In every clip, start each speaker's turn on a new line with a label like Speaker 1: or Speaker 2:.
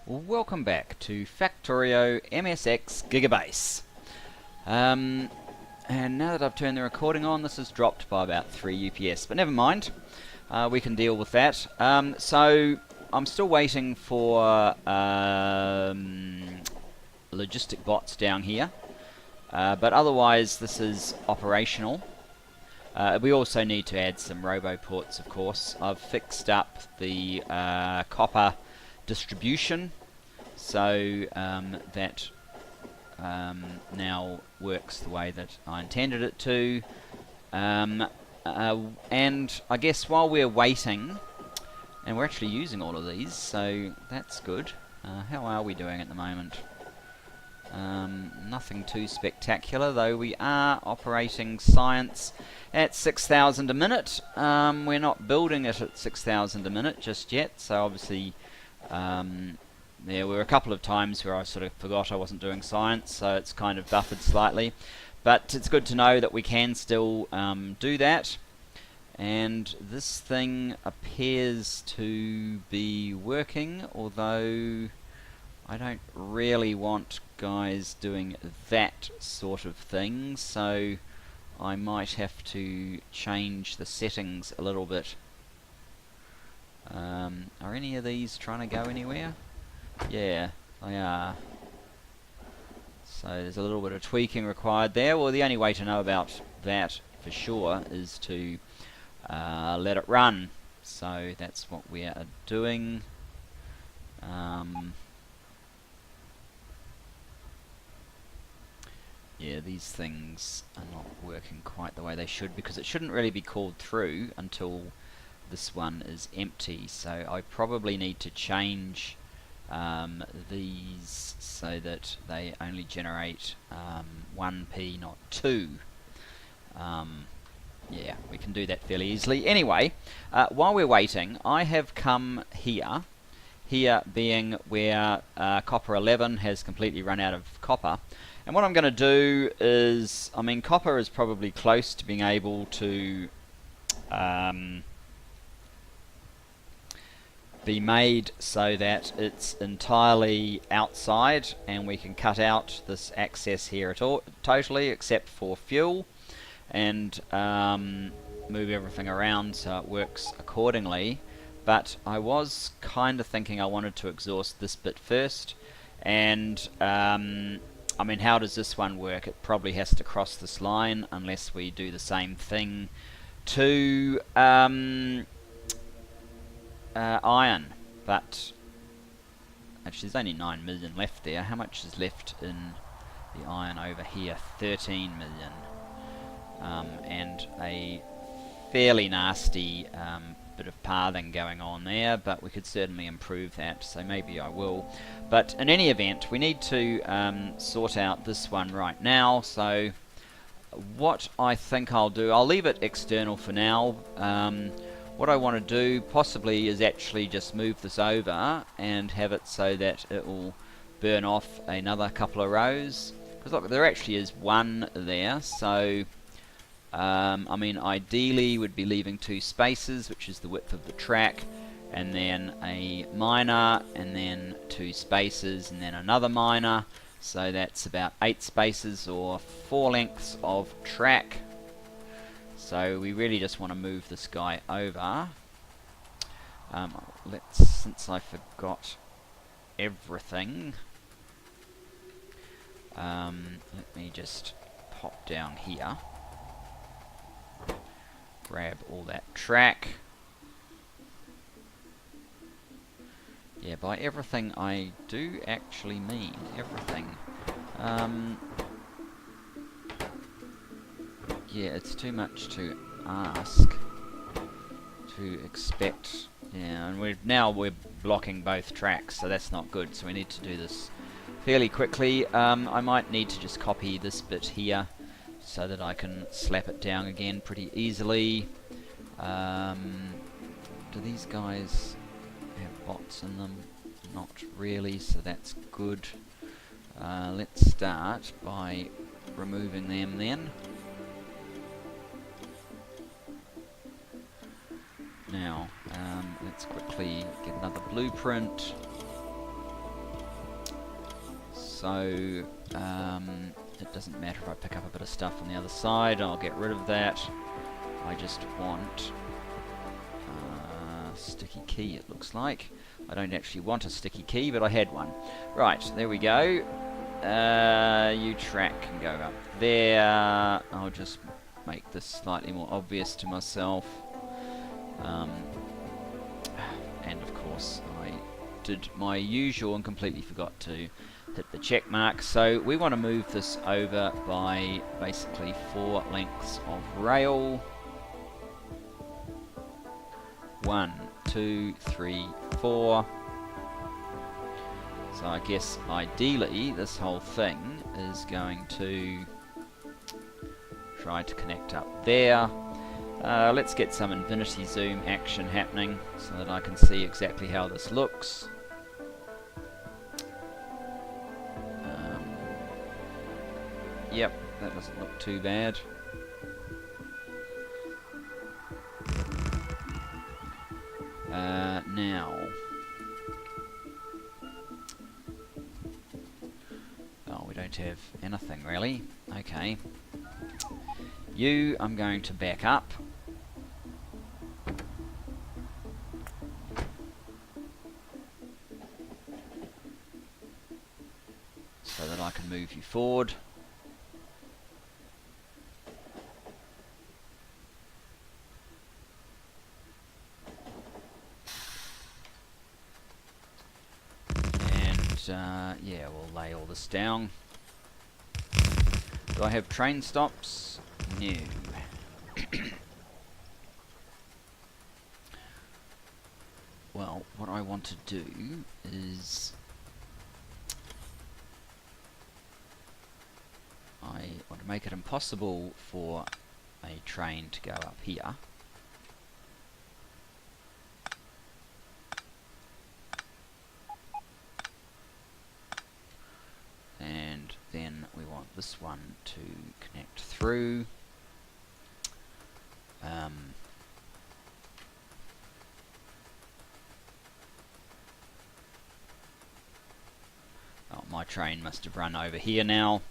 Speaker 1: Welcome back to Factorio MSX Gigabase. And now that I've turned the recording on, this has dropped by about 3 UPS, but never mind, we can deal with that. So I'm still waiting for logistic bots down here, but otherwise this is operational. We also need to add some robo ports, of course. I've fixed up the copper distribution so that now works the way that I intended it to. And I guess while we're waiting, and we're actually using all of these, so that's good. How are we doing at the moment? Nothing too spectacular, though we are operating science at 6,000 a minute. We're not building it at 6,000 a minute just yet, so obviously there were a couple of times where I sort of forgot I wasn't doing science, so it's kind of buffered slightly. But it's good to know that we can still do that. And this thing appears to be working, although I don't really want guys doing that sort of thing, so I might have to change the settings a little bit. Are any of these trying to go anywhere? Yeah, they are. So there's a little bit of tweaking required there. Well, the only way to know about that for sure is to let it run. So that's what we are doing. Yeah, these things are not working quite the way they should, because it shouldn't really be called through until this one is empty. So I probably need to change these so that they only generate 1p, not 2. Yeah, we can do that fairly easily. Anyway, while we're waiting, I have come here being where copper 11 has completely run out of copper. And what I'm going to do is, I mean, copper is probably close to being able to be made so that it's entirely outside, and we can cut out this access here at all, totally, except for fuel, and move everything around so it works accordingly. But I was kind of thinking I wanted to exhaust this bit first, and I mean, how does this one work? It probably has to cross this line unless we do the same thing to iron. But actually there's only 9 million left there. How much is left in the iron over here? 13 million. And a fairly nasty bit of pathing going on there, but we could certainly improve that, so maybe I will. But in any event, we need to sort out this one right now. So what I think I'll do, I'll leave it external for now. What I want to do possibly is actually just move this over and have it so that it will burn off another couple of rows, because look, there actually is one there. So I mean, ideally would be leaving 2 spaces, which is the width of the track, and then a minor, and then 2 spaces, and then another minor. So that's about 8 spaces, or 4 lengths of track. So we really just want to move this guy over. Since I forgot everything, let me just pop down here. Grab all that track. Yeah, by everything I do actually mean everything. Yeah, it's too much to ask, to expect. Yeah, and we're blocking both tracks, so that's not good. So we need to do this fairly quickly. I might need to just copy this bit here, so that I can slap it down again pretty easily. Do these guys have bots in them? Not really, so that's good. Let's start by removing them then. Now, let's quickly get another blueprint. So it doesn't matter if I pick up a bit of stuff on the other side. I'll get rid of that. I just want sticky key, it looks like. I don't actually want a sticky key, but I had one. Right, there we go. U-track can go up there. I'll just make this slightly more obvious to myself. And of course I did my usual and completely forgot to hit the check mark. So we want to move this over by basically 4 lengths of rail. 1, 2, 3, 4. So I guess ideally this whole thing is going to try to connect up there. Let's get some infinity zoom action happening so that I can see exactly how this looks. Yep, that doesn't look too bad. Now, oh, we don't have anything really. Okay. I'm going to back up. So that I can move you forward. Yeah, we'll lay all this down. Do I have train stops? No. Well, what I want to do is I want to make it impossible for a train to go up here. And then we want this one to connect through. Oh, my train must have run over here now.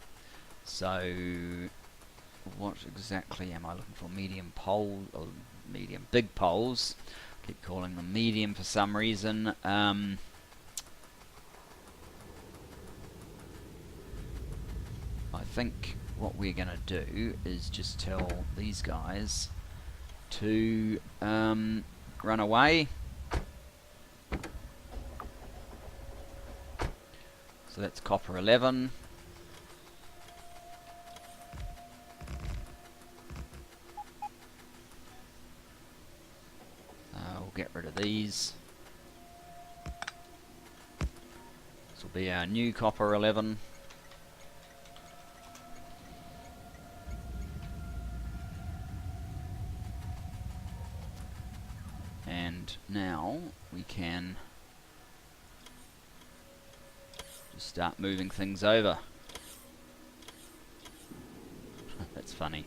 Speaker 1: So what exactly am I looking for? Medium pole, or medium big poles. Keep calling them medium for some reason. I think what we're going to do is just tell these guys to run away. So that's copper 11. We'll get rid of these. This will be our new copper 11. And now we can just start moving things over. That's funny.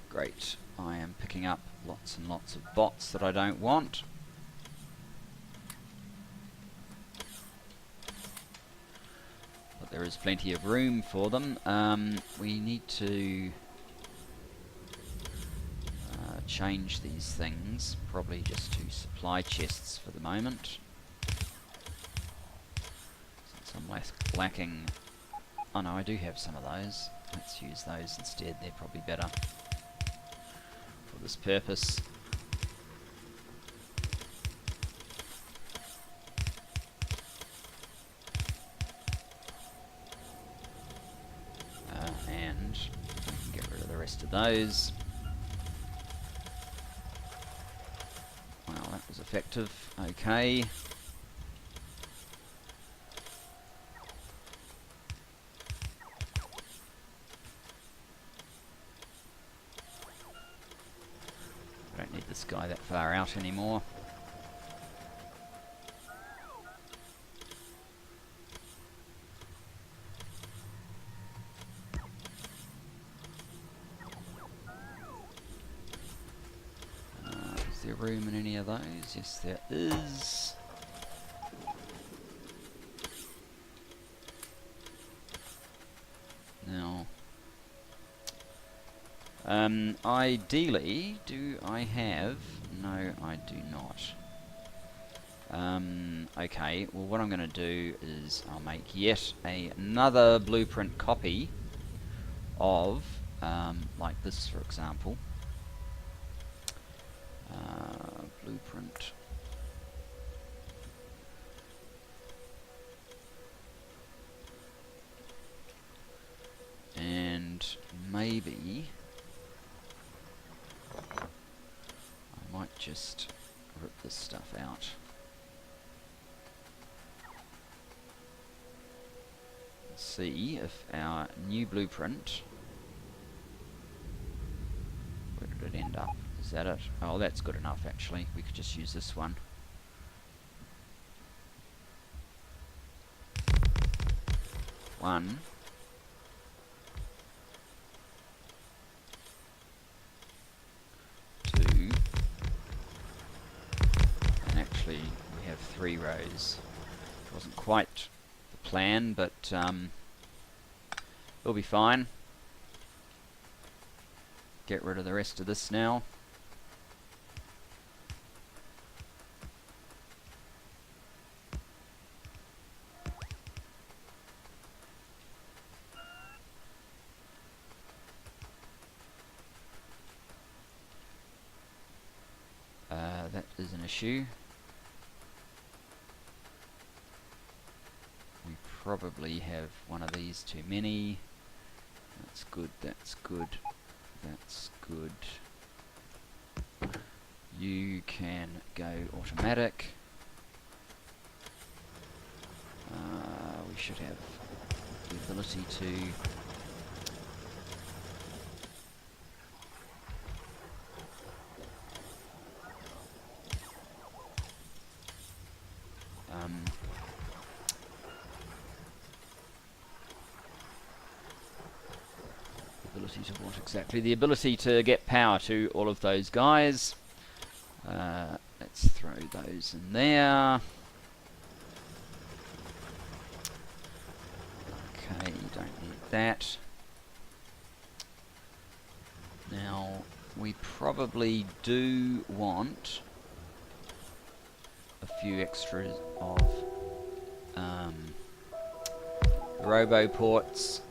Speaker 1: Great. I am picking up lots and lots of bots that I don't want. But there is plenty of room for them. We need to change these things, probably just to supply chests for the moment. Since I'm lacking... Oh no, I do have some of those. Let's use those instead, they're probably better for this purpose. And we can get rid of the rest of those. That was effective. Okay. I don't need this guy that far out anymore. Is there room in any of those? Yes, there is. Ideally, do I have... No, I do not. Okay, well what I'm going to do is I'll make yet another blueprint copy of, like this for example. Blueprint. And maybe I might just rip this stuff out. See if our new blueprint, where did it end up? Is that it? Oh, that's good enough actually. We could just use this one. One. Two. And actually we have 3 rows. It wasn't quite the plan, but it'll be fine. Get rid of the rest of this now. That is an issue. We probably have one of these too many. That's good, that's good, that's good. You can go automatic. We should have the ability to what exactly? The ability to get power to all of those guys. Let's throw those in there. Okay, you don't need that. Now, we probably do want a few extras of robo ports,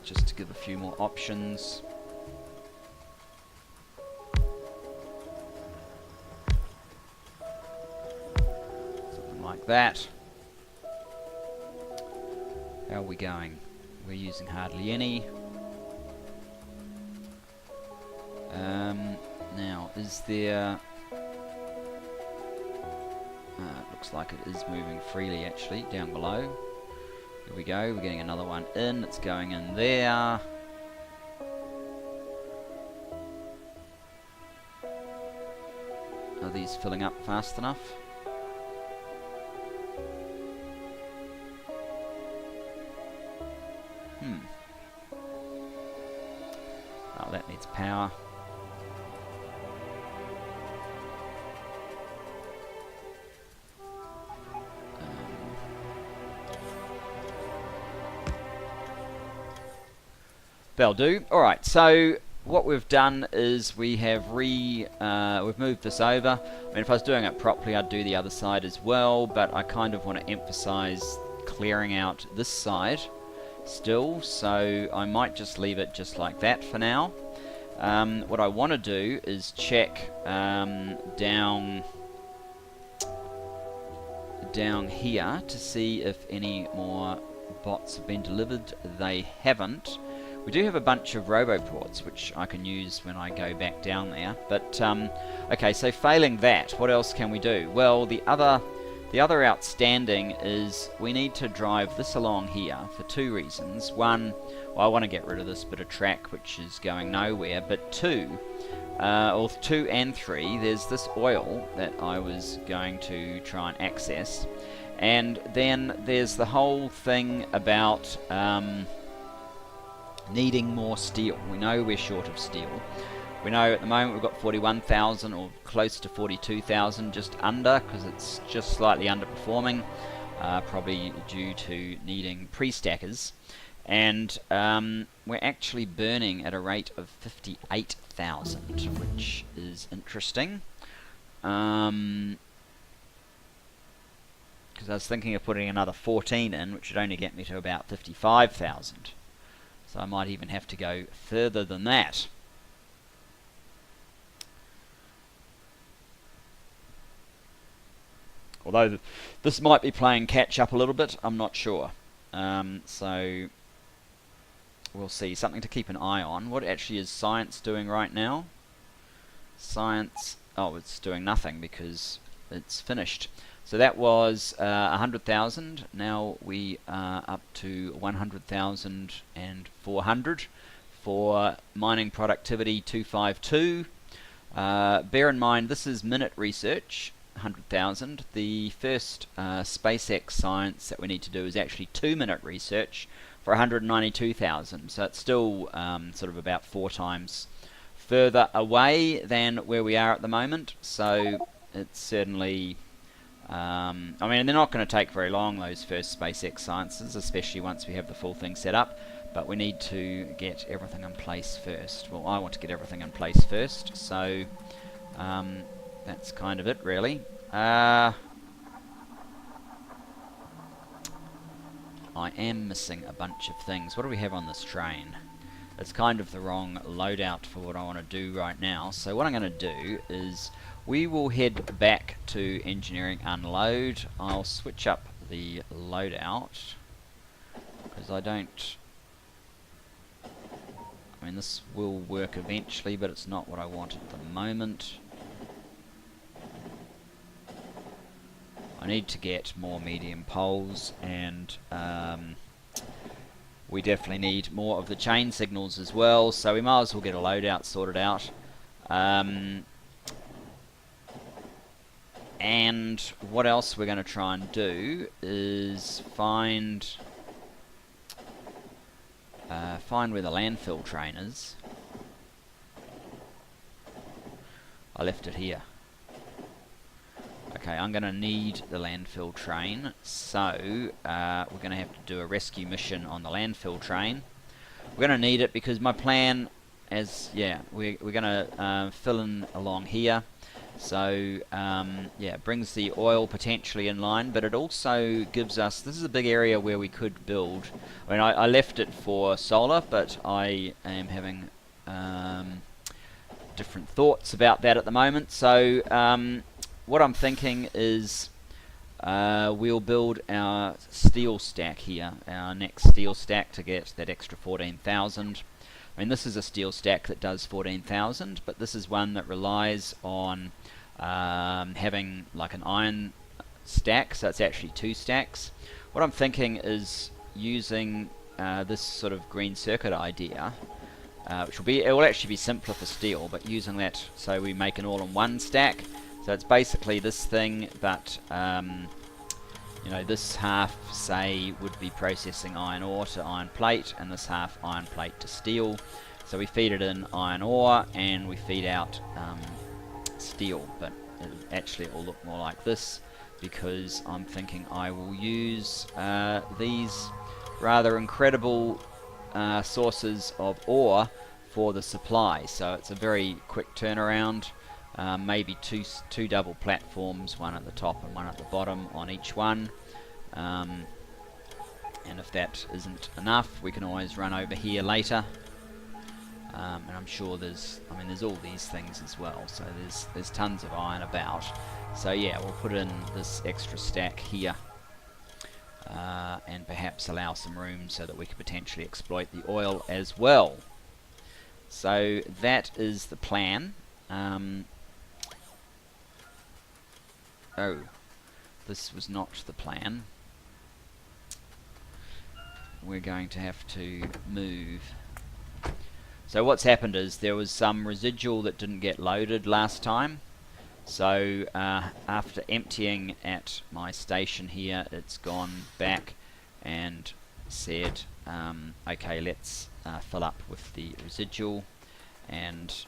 Speaker 1: just to give a few more options. Something like that. How are we going? We're using hardly any. Now, is there... it looks like it is moving freely actually, down below. Here we go, we're getting another one in, it's going in there. Are these filling up fast enough? Oh, that needs power. That'll do. Alright, so what we've done is we have we've moved this over. I mean, if I was doing it properly, I'd do the other side as well, but I kind of want to emphasize clearing out this side still, so I might just leave it just like that for now. What I want to do is check down here to see if any more bots have been delivered. They haven't. We do have a bunch of roboports which I can use when I go back down there, but okay, so failing that, what else can we do? Well, the other outstanding is we need to drive this along here for 2 reasons. One, well, I want to get rid of this bit of track which is going nowhere, but 2 and 3, there's this oil that I was going to try and access, and then there's the whole thing about needing more steel. We know we're short of steel. We know at the moment we've got 41,000 or close to 42,000, just under, because it's just slightly underperforming, probably due to needing pre-stackers. And we're actually burning at a rate of 58,000, which is interesting. Because I was thinking of putting another 14 in, which would only get me to about 55,000. So I might even have to go further than that. Although this might be playing catch up a little bit, I'm not sure. So we'll see. Something to keep an eye on. What actually is science doing right now? Science, oh, it's doing nothing because it's finished. So that was 100,000. Now we are up to 100,400 for mining productivity 252. Bear in mind, this is minute research. 100,000. The first SpaceX science that we need to do is actually 2-minute research for 192,000. So it's still sort of about 4 times further away than where we are at the moment. So it's certainly, I mean, they're not going to take very long, those first SpaceX sciences, especially once we have the full thing set up. But we need to get everything in place first. Well, I want to get everything in place first. So that's kind of it, really. I am missing a bunch of things. What do we have on this train? It's kind of the wrong loadout for what I want to do right now. So what I'm going to do is we will head back to engineering unload. I'll switch up the loadout because I mean, this will work eventually, but it's not what I want at the moment. I need to get more medium poles, and we definitely need more of the chain signals as well, so we might as well get a loadout sorted out. And what else we're going to try and do is find where the landfill train is. I left it here. Okay, I'm going to need the landfill train, so we're going to have to do a rescue mission on the landfill train. We're going to need it because my plan is, yeah, we're going to fill in along here. So, yeah, it brings the oil potentially in line, but it also gives us, this is a big area where we could build. I mean, I left it for solar, but I am having different thoughts about that at the moment. So, what I'm thinking is we'll build our steel stack here, our next steel stack, to get that extra 14,000. I mean, this is a steel stack that does 14,000, but this is one that relies on having like an iron stack, so it's actually 2 stacks. What I'm thinking is using this sort of green circuit idea, which will actually be simpler for steel, but using that so we make an all-in-one stack. So it's basically this thing, but you know, this half, say, would be processing iron ore to iron plate, and this half iron plate to steel. So we feed it in iron ore, and we feed out steel, but it will look more like this, because I'm thinking I will use these rather incredible sources of ore for the supply. So it's a very quick turnaround. Maybe two double platforms, one at the top and one at the bottom on each one. And if that isn't enough, we can always run over here later. And I'm sure there's all these things as well. So there's tons of iron about. So yeah, we'll put in this extra stack here, and perhaps allow some room so that we could potentially exploit the oil as well. So that is the plan. Oh, this was not the plan. We're going to have to move. So what's happened is there was some residual that didn't get loaded last time. So after emptying at my station here, it's gone back and said, okay, let's fill up with the residual. And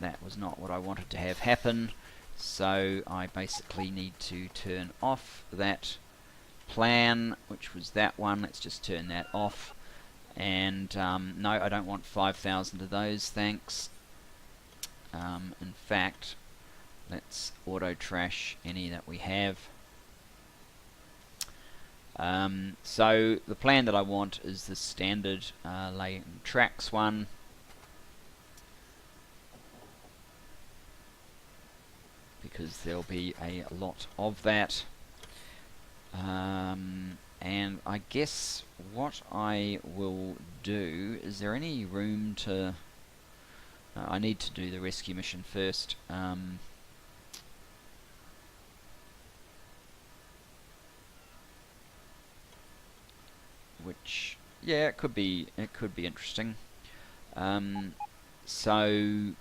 Speaker 1: that was not what I wanted to have happen. So I basically need to turn off that plan, which was that one. Let's just turn that off. And no, I don't want 5,000 of those, thanks. In fact, let's auto trash any that we have. So the plan that I want is the standard lay tracks one. Because there'll be a lot of that. And I guess what I will do, is there any room to... I need to do the rescue mission first. Which, yeah, it could be interesting. So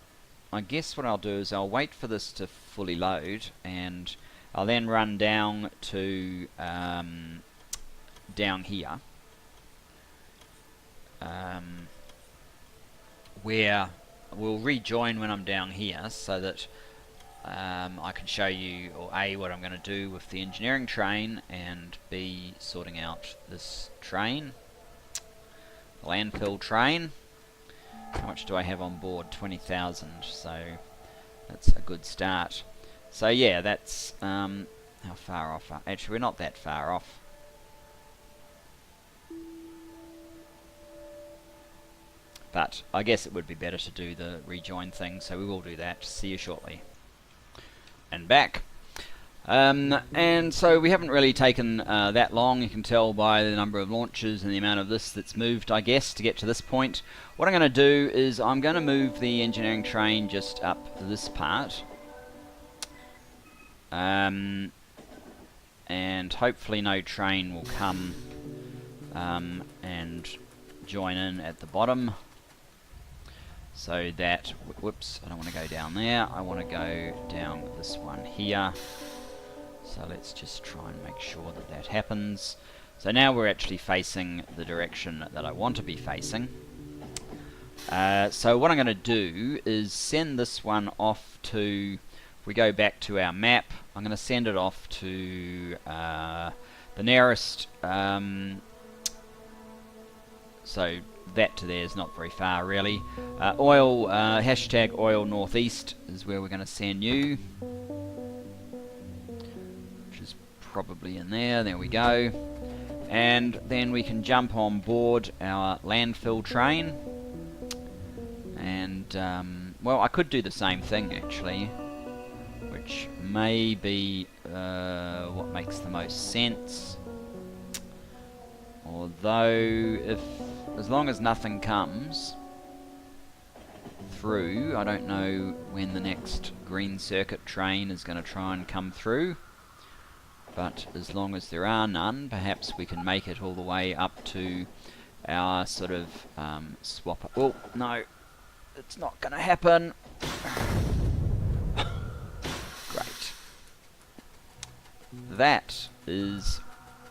Speaker 1: I guess what I'll do is I'll wait for this to fully load, and I'll then run down to down here, where we'll rejoin when I'm down here, so that I can show you, or A, what I'm going to do with the engineering train, and B, sorting out this train, the landfill train. How much do I have on board? 20,000, so that's a good start. So yeah, that's how far off? Actually, we're not that far off. But I guess it would be better to do the rejoin thing, so we will do that. See you shortly. And back. And so we haven't really taken that long. You can tell by the number of launches and the amount of this that's moved, I guess, to get to this point. What I'm going to do is I'm going to move the engineering train just up this part. And hopefully no train will come and join in at the bottom. So that, whoops, I don't want to go down there. I want to go down this one here. So let's just try and make sure that that happens. So now we're actually facing the direction that I want to be facing. So what I'm going to do is send this one off to, if we go back to our map, I'm going to send it off to the nearest, so that to there is not very far really. Oil, hashtag oil northeast is where we're going to send you. Which is probably in there, there we go. And then we can jump on board our landfill train. And, well, I could do the same thing actually, which may be what makes the most sense. Although, as long as nothing comes through, I don't know when the next green circuit train is going to try and come through. But as long as there are none, perhaps we can make it all the way up to our sort of swap. Oh, no, it's not going to happen. Great. That is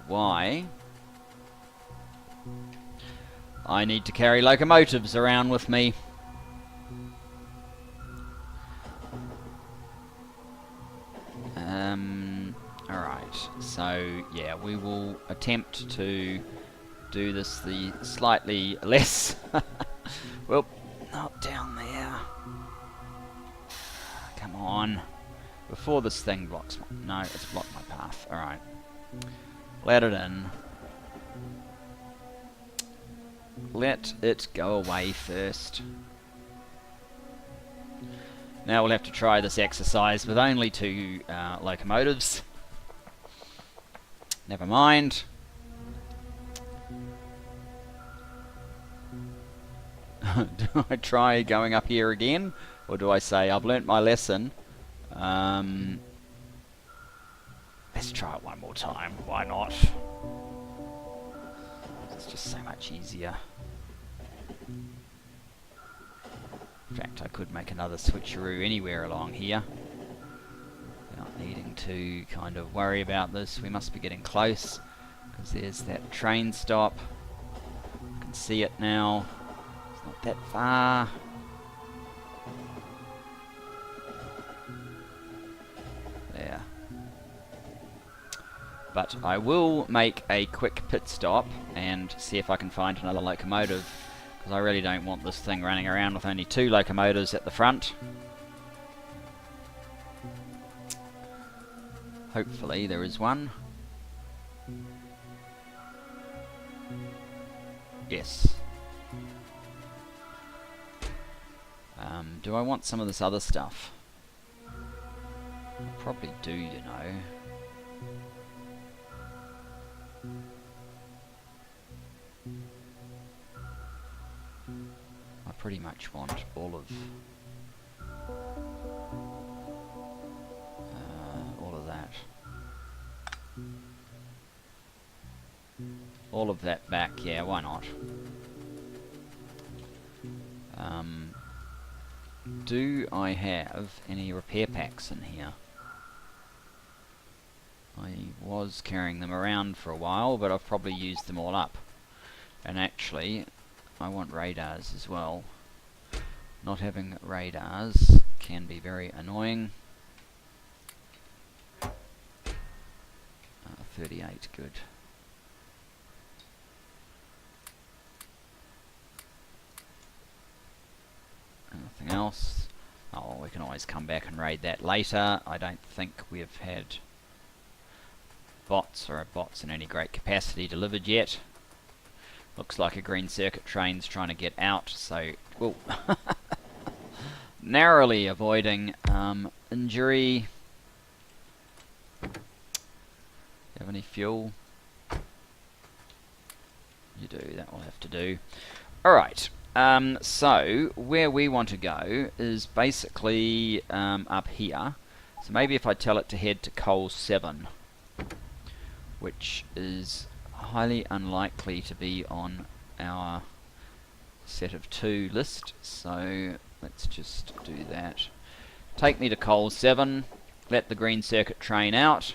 Speaker 1: why I need to carry locomotives around with me. Alright, so yeah, we will attempt to do this the slightly less... well, not down there. Come on. Before this thing blocks my... No, it's blocked my path. Alright. Let it in. Let it go away first. Now we'll have to try this exercise with only 2 locomotives. Never mind. Do I try going up here again? Or do I say, I've learnt my lesson. Let's try it one more time. Why not? It's just so much easier. In fact, I could make another switcheroo anywhere along here without needing to kind of worry about this. We must be getting close, because there's that train stop. I can see it now. It's not that far. There. But I will make a quick pit stop and see if I can find another locomotive, because I really don't want this thing running around with only 2 locomotives at the front. Hopefully there is one. Yes. Do I want some of this other stuff? I probably do, you know. I pretty much want all of that. All of that back, yeah, why not? Do I have any repair packs in here? I was carrying them around for a while, but I've probably used them all up. And actually, I want radars as well. Not having radars can be very annoying. 38, good. Anything else? Oh, we can always come back and raid that later. I don't think we've had bots in any great capacity delivered yet. Looks like a green circuit train's trying to get out, so whoa. Narrowly avoiding injury. Do you have any fuel? You do, that will have to do. Alright, so where we want to go is basically up here. So maybe if I tell it to head to coal 7, which is highly unlikely to be on our set of 2 list, so let's just do that. Take me to coal 7, let the green circuit train out.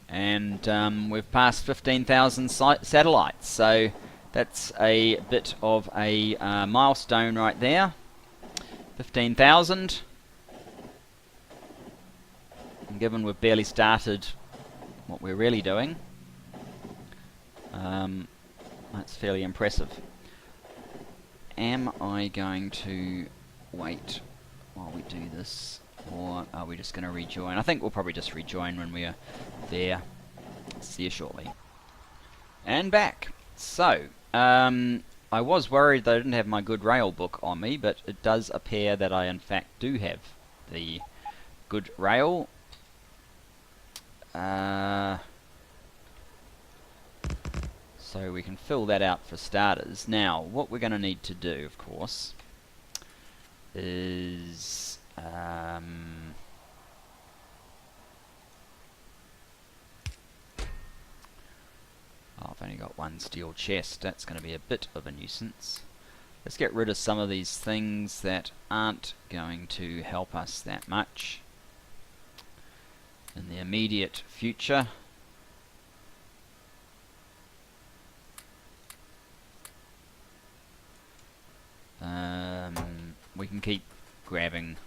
Speaker 1: And we've passed 15,000 satellites, so that's a bit of a milestone right there. 15,000. And given we've barely started what we're really doing, that's fairly impressive. Am I going to wait while we do this, or are we just going to rejoin? I think we'll probably just rejoin when we're there. See you shortly. And back. So, I was worried that I didn't have my good rail book on me, but it does appear that I in fact do have the good rail. So we can fill that out for starters. Now, what we're going to need to do, of course, is oh, I've only got one steel chest. That's going to be a bit of a nuisance. Let's get rid of some of these things that aren't going to help us that much in the immediate future. We can keep grabbing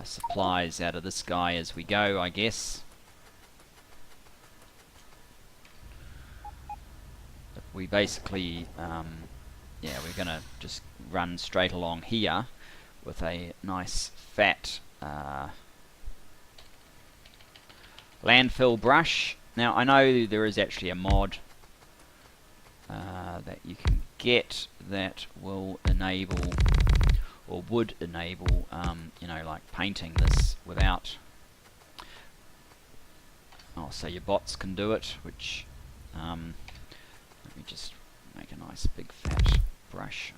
Speaker 1: supplies out of this guy as we go, I guess. But we basically, yeah, we're going to just run straight along here with a nice fat landfill brush. Now, I know there is actually a mod that you can get that will enable, or would enable, you know, like painting this without, oh, so your bots can do it, which, let me just make a nice big fat brush,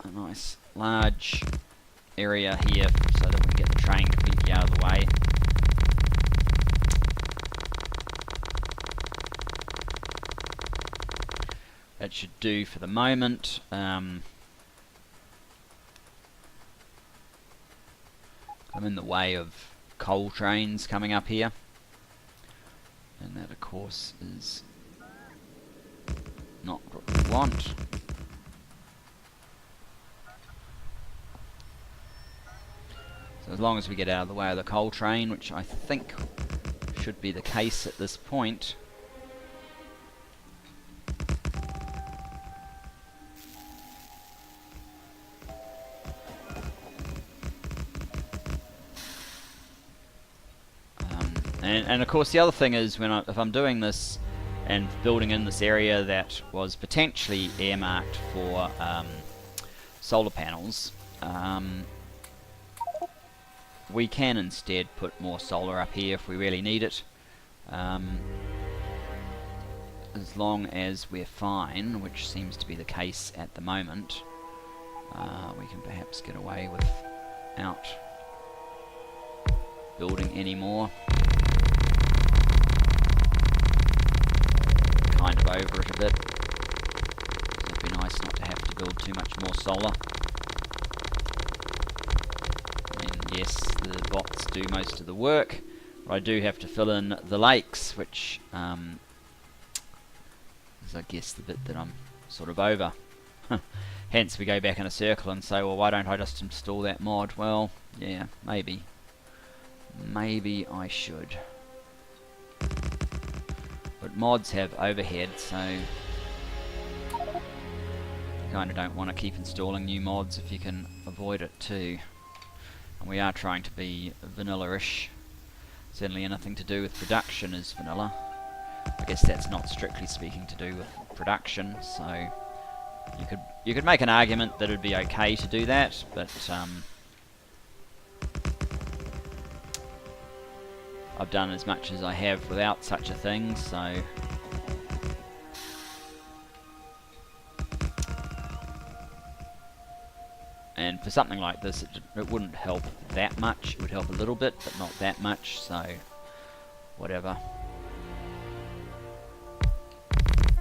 Speaker 1: a nice large area here so that we can get the train completely out of the way. That should do for the moment. I'm in the way of coal trains coming up here, and that of course is not what we want. So as long as we get out of the way of the coal train, which I think should be the case at this point. And of course the other thing is, if I'm doing this and building in this area that was potentially earmarked for solar panels, we can instead put more solar up here if we really need it. As long as we're fine, which seems to be the case at the moment, we can perhaps get away without building any more. Kind of over it a bit. It'd be nice not to have to build too much more solar. And yes, the bots do most of the work, but I do have to fill in the lakes, which is I guess the bit that I'm sort of over. Hence we go back in a circle and say, well, why don't I just install that mod? Well, yeah, maybe. Maybe I should. But mods have overhead, so you kind of don't want to keep installing new mods if you can avoid it too. And we are trying to be vanilla-ish. Certainly anything to do with production is vanilla. I guess that's not strictly speaking to do with production, so you could make an argument that it'd be okay to do that, but I've done as much as I have without such a thing, so and for something like this it wouldn't help that much. It would help a little bit, but not that much, so whatever.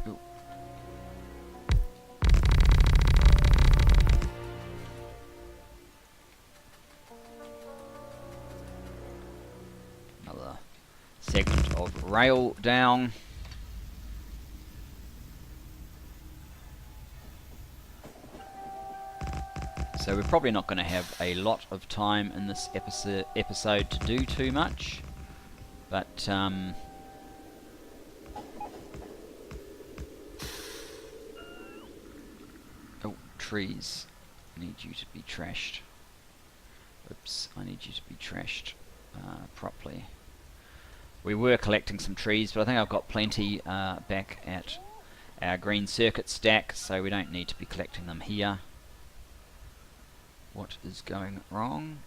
Speaker 1: Ooh. Another segment of rail down. So we're probably not going to have a lot of time in this episode to do too much, but oh, trees. I need you to be trashed. Oops, I need you to be trashed properly. We were collecting some trees, but I think I've got plenty back at our green circuit stack, so we don't need to be collecting them here. What is going wrong?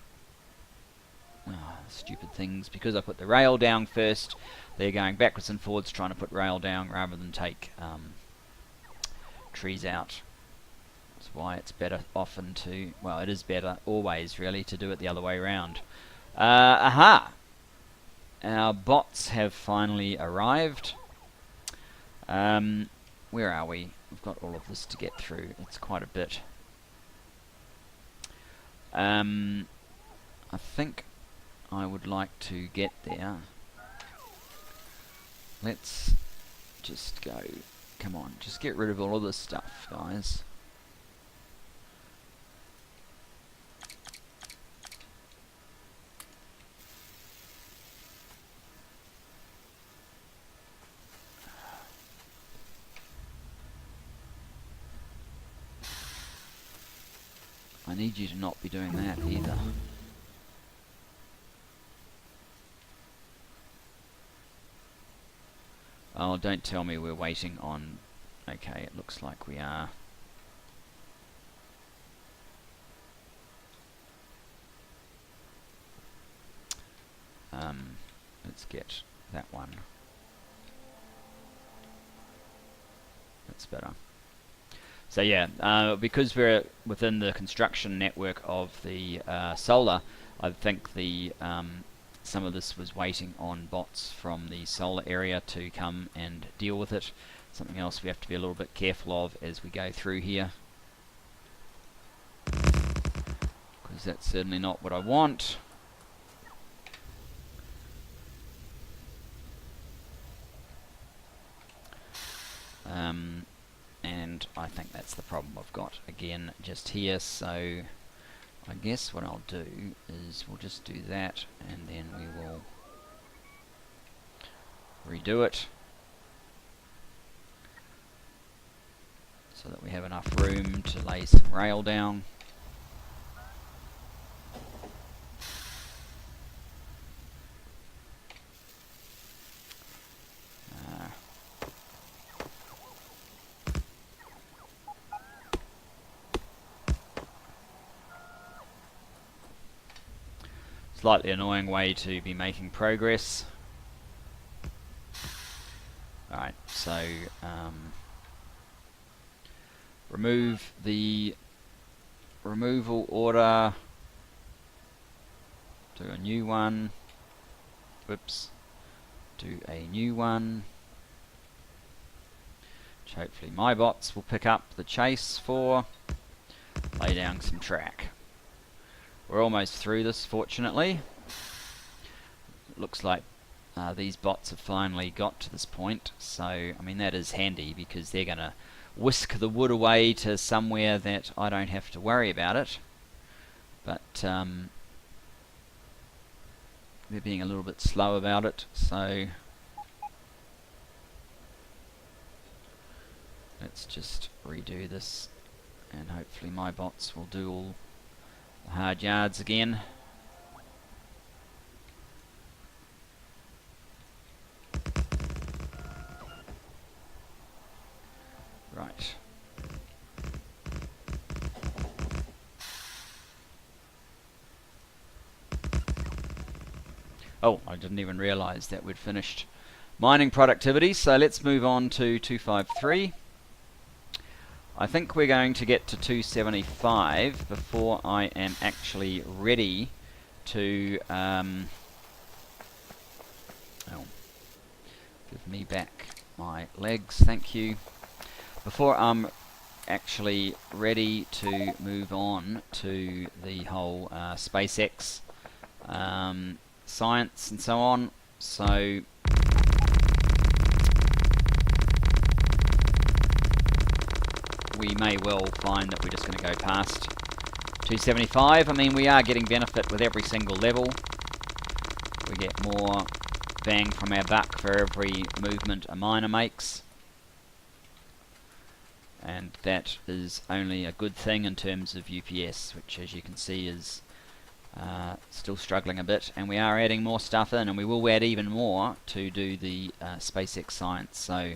Speaker 1: Oh, stupid things. Because I put the rail down first, they're going backwards and forwards trying to put rail down rather than take trees out. That's why it's better often to, well, it is better always really to do it the other way around. Aha! Our bots have finally arrived. Where are we? We've got all of this to get through. It's quite a bit. I think I would like to get there. Let's just go. Come on, just get rid of all of this stuff, guys. I need you to not be doing that either. Oh, don't tell me we're waiting on... Okay, it looks like we are. Let's get that one. That's better. So yeah, because we're within the construction network of the solar, I think the some of this was waiting on bots from the solar area to come and deal with it. Something else we have to be a little bit careful of as we go through here, because that's certainly not what I want. And I think that's the problem I've got again just here, so I guess what I'll do is we'll just do that, and then we will redo it so that we have enough room to lay some rail down. Slightly annoying way to be making progress. Alright, so remove the removal order, do a new one, whoops, do a new one, which hopefully my bots will pick up the chase for, lay down some track. We're almost through this, fortunately. It looks like these bots have finally got to this point, so I mean that is handy because they're going to whisk the wood away to somewhere that I don't have to worry about it. But they're being a little bit slow about it, so let's just redo this and hopefully my bots will do all the hard yards again. Right. Oh, I didn't even realize that we'd finished mining productivity, so let's move on to 253. I think we're going to get to 275 before I am actually ready to give me back my legs, thank you. Before I'm actually ready to move on to the whole SpaceX science and so on. So we may well find that we're just going to go past 275. I mean, we are getting benefit with every single level. We get more bang from our buck for every movement a miner makes. And that is only a good thing in terms of UPS, which as you can see is still struggling a bit. And we are adding more stuff in, and we will add even more to do the SpaceX science. So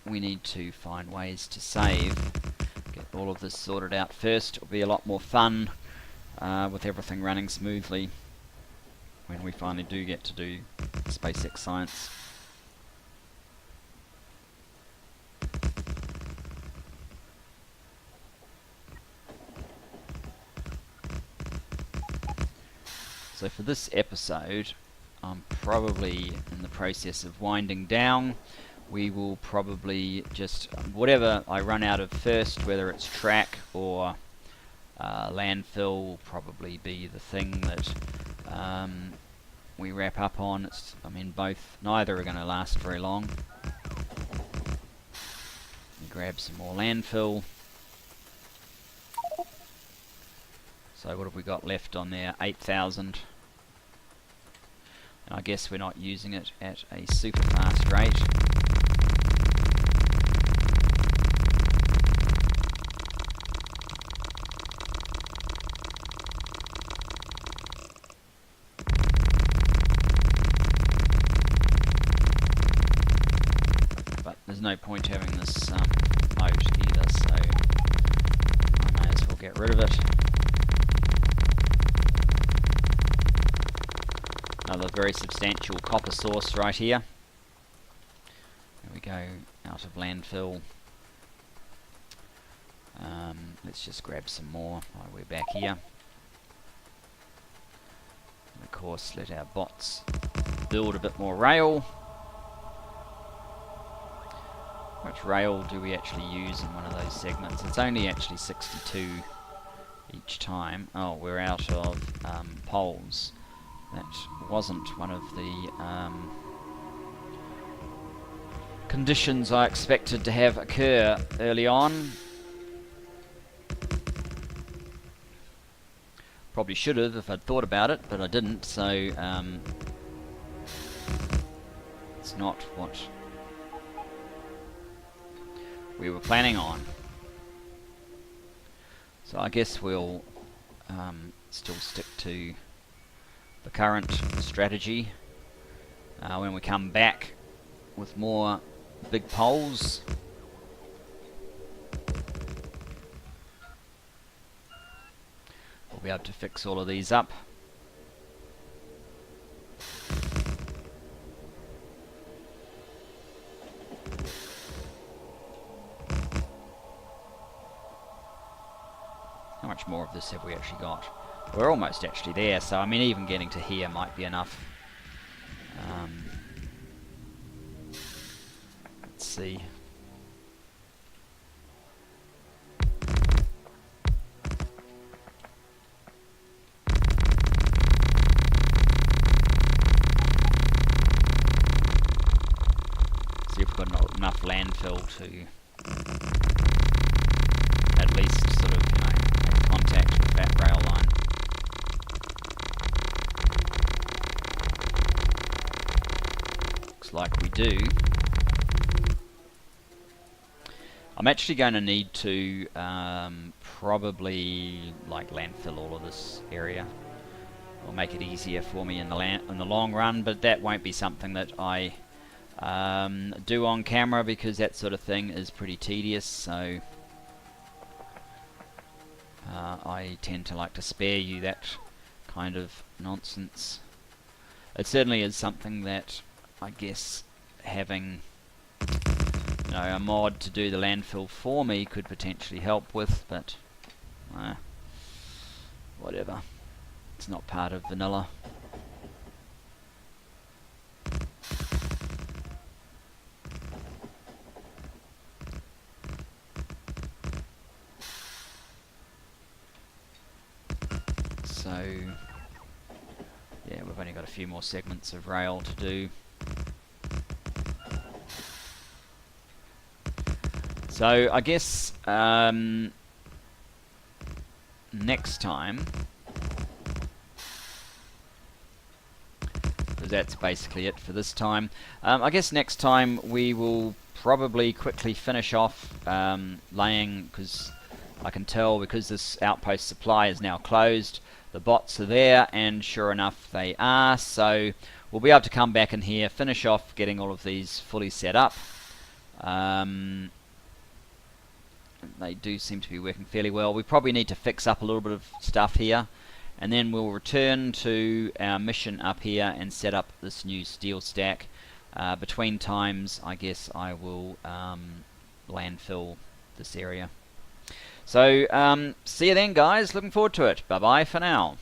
Speaker 1: we need to find ways to save, get all of this sorted out first. It'll be a lot more fun with everything running smoothly when we finally do get to do SpaceX science. So for this episode, I'm probably in the process of winding down. We will probably just, whatever I run out of first, whether it's track or landfill, will probably be the thing that we wrap up on. I mean, neither are going to last very long. Grab some more landfill. So what have we got left on there? 8,000. And I guess we're not using it at a super fast rate. But there's no point having this mode either, so I may as well get rid of it. Another very substantial copper source right here. There we go, out of landfill. Let's just grab some more while we're back here. And of course, let our bots build a bit more rail. Which rail do we actually use in one of those segments? It's only actually 62 each time. Oh, we're out of poles. That wasn't one of the conditions I expected to have occur early on. Probably should have if I'd thought about it, but I didn't, so it's not what we were planning on. So I guess we'll still stick to the current strategy. When we come back with more big poles, we'll be able to fix all of these up. How much more of this have we actually got? We're almost actually there, so I mean even getting to here might be enough. Let's see. See if we've got enough landfill to at least sort of, you know, make contact with that rail line. Looks like we do. I'm actually going to need to probably like landfill all of this area. It'll make it easier for me in the long run, but that won't be something that I do on camera because that sort of thing is pretty tedious. So I tend to like to spare you that kind of nonsense. It certainly is something that I guess having, you know, a mod to do the landfill for me could potentially help with, but whatever. It's not part of vanilla. So yeah, we've only got a few more segments of rail to do. So I guess next time, because that's basically it for this time, I guess next time we will probably quickly finish off laying, because I can tell because this outpost supply is now closed, the bots are there, and sure enough they are. So we'll be able to come back in here, finish off getting all of these fully set up. They do seem to be working fairly well. We probably need to fix up a little bit of stuff here, and then we'll return to our mission up here and set up this new steel stack. Between times, I guess I will landfill this area. So see you then, guys. Looking forward to it. Bye bye for now.